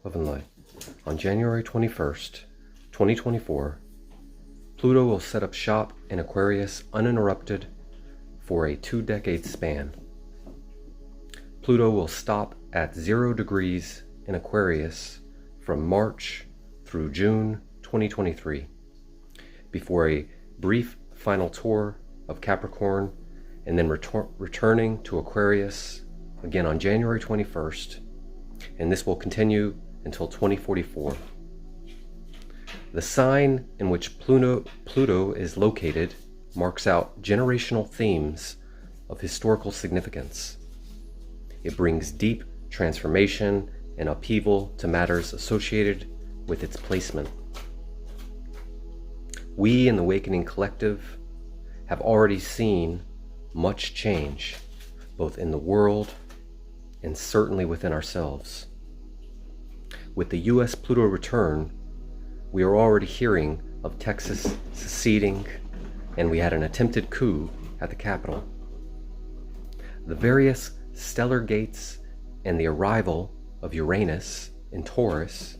Love and light. On January 21st, 2024, Pluto will set up shop in Aquarius uninterrupted for a 2-decade span. Pluto will stop at 0 degrees in Aquarius from March through June 2023, before a brief final tour of Capricorn and then returning to Aquarius again on January 21st, and this will continue until 2044. The sign in which Pluto is located marks out generational themes of historical significance. It brings deep transformation and upheaval to matters associated with its placement. We in the Awakening Collective have already seen much change, both in the world and certainly within ourselves. With the U.S. Pluto return, we are already hearing of Texas seceding, and we had an attempted coup at the Capitol. The various stellar gates and the arrival of Uranus in Taurus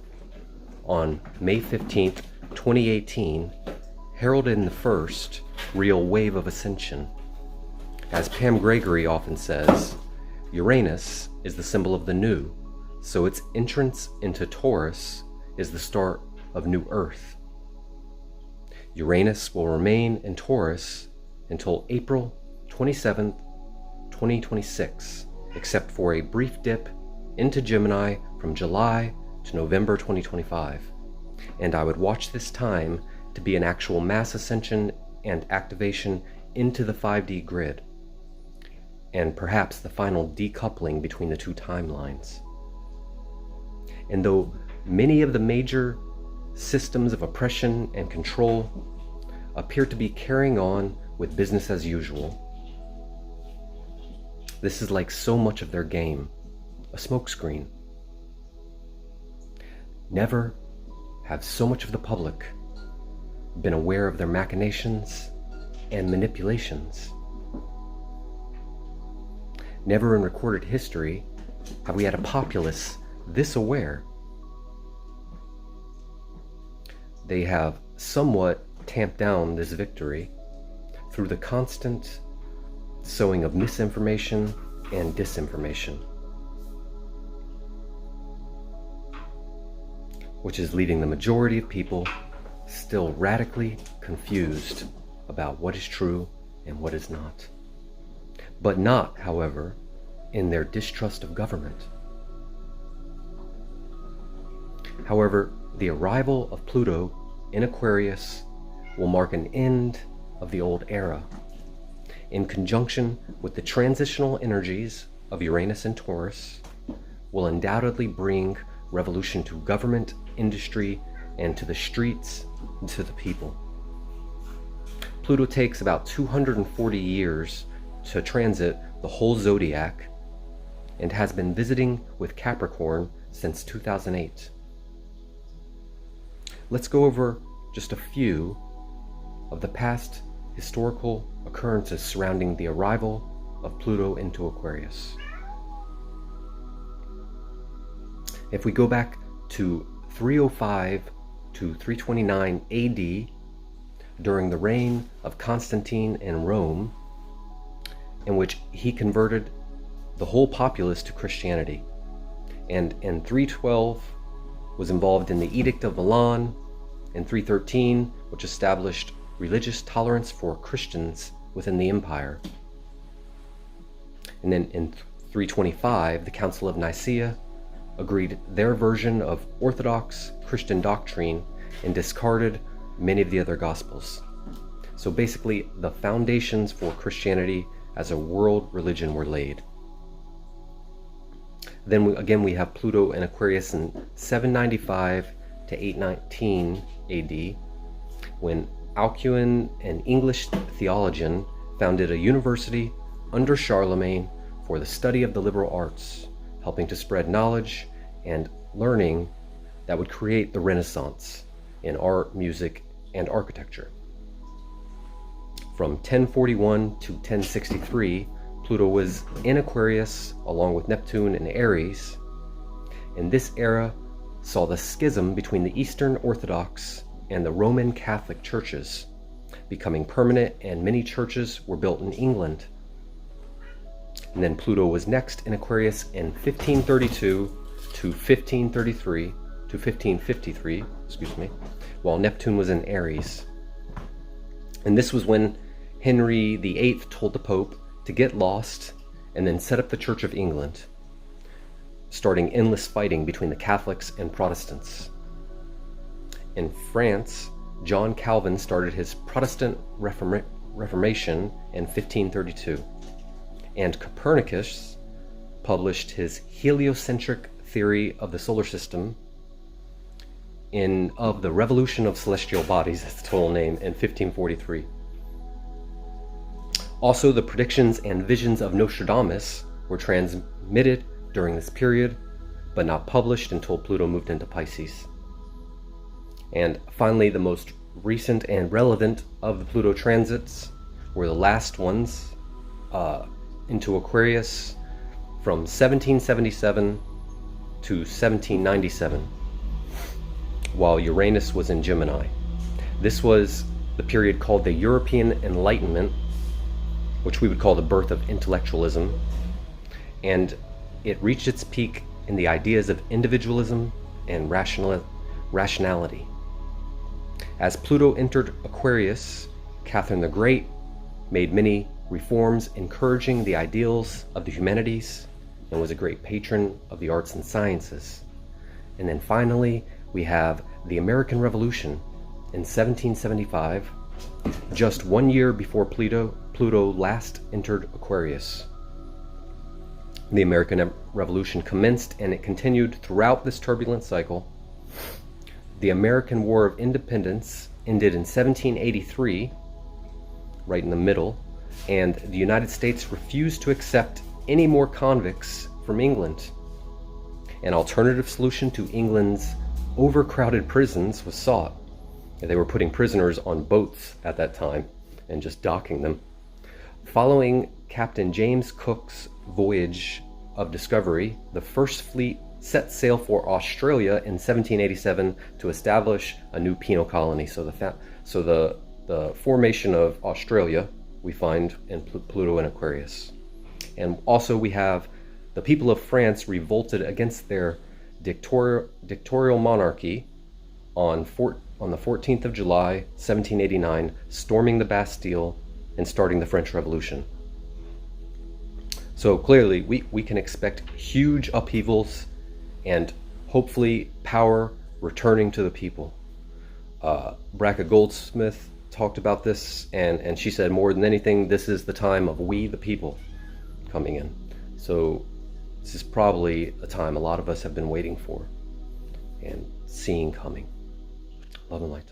on May 15th, 2018, heralded in the first real wave of ascension. As Pam Gregory often says, Uranus is the symbol of the new, so its entrance into Taurus is the start of New Earth. Uranus will remain in Taurus until April 27th, 2026, except for a brief dip into Gemini from July to November 2025. And I would watch this time to be an actual mass ascension and activation into the 5D grid, and perhaps the final decoupling between the two timelines. And though many of the major systems of oppression and control appear to be carrying on with business as usual, this is like so much of their game, a smokescreen. Never have so much of the public been aware of their machinations and manipulations. Never in recorded history have we had a populace this aware. They have somewhat tamped down this victory through the constant sowing of misinformation and disinformation, which is leaving the majority of people still radically confused about what is true and what is not. But not, however, in their distrust of government. However, the arrival of Pluto in Aquarius will mark an end of the old era, in conjunction with the transitional energies of Uranus and Taurus, will undoubtedly bring revolution to government, industry, and to the streets, and to the people. Pluto takes about 240 years to transit the whole zodiac and has been visiting with Capricorn since 2008. Let's go over just a few of the past historical occurrences surrounding the arrival of Pluto into Aquarius. If we go back to 305 to 329 AD, during the reign of Constantine in Rome, in which he converted the whole populace to Christianity, and in 312 was involved in the Edict of Milan, in 313 which established religious tolerance for Christians within the empire, and then in 325 the Council of Nicaea agreed their version of Orthodox Christian doctrine and discarded many of the other Gospels. So basically, the foundations for Christianity as a world religion were laid. Then we have Pluto in Aquarius in 795 to 819 AD, when Alcuin, an English theologian, founded a university under Charlemagne for the study of the liberal arts, helping to spread knowledge and learning that would create the Renaissance in art, music, and architecture. From 1041 to 1063, Pluto was in Aquarius along with Neptune and Aries, and this era saw the schism between the Eastern Orthodox and the Roman Catholic churches becoming permanent, and many churches were built in England. And then Pluto was next in Aquarius in 1532 to 1553, while Neptune was in Aries. And this was when Henry VIII told the Pope to get lost and then set up the Church of England, starting endless fighting between the Catholics and Protestants. In France, John Calvin started his Protestant Reformation in 1532, and Copernicus published his heliocentric theory of the solar system of the revolution of celestial bodies, that's the total name, in 1543. Also, the predictions and visions of Nostradamus were transmitted during this period, but not published until Pluto moved into Pisces. And finally, the most recent and relevant of the Pluto transits were the last ones into Aquarius from 1777 to 1797, while Uranus was in Gemini. This was the period called the European Enlightenment, which we would call the birth of intellectualism, and it reached its peak in the ideas of individualism and rationality. As Pluto entered Aquarius, Catherine the Great made many reforms encouraging the ideals of the humanities and was a great patron of the arts and sciences. And then finally, we have the American Revolution in 1775, just 1 year before Pluto last entered Aquarius. The American Revolution commenced, and it continued throughout this turbulent cycle. The American War of Independence ended in 1783, right in the middle, and the United States refused to accept any more convicts from England. An alternative solution to England's overcrowded prisons was sought. They were putting prisoners on boats at that time and just docking them. Following Captain James Cook's voyage of discovery, the first fleet set sail for Australia in 1787 to establish a new penal colony. So the formation of Australia we find in Pluto in Aquarius. And also we have the people of France revolted against their dictatorial monarchy on the 14th of July, 1789, storming the Bastille and starting the French Revolution. So clearly, we can expect huge upheavals and hopefully power returning to the people. Braca Goldsmith talked about this, and she said, more than anything, this is the time of we the people coming in. So this is probably a time a lot of us have been waiting for and seeing coming. Love and light.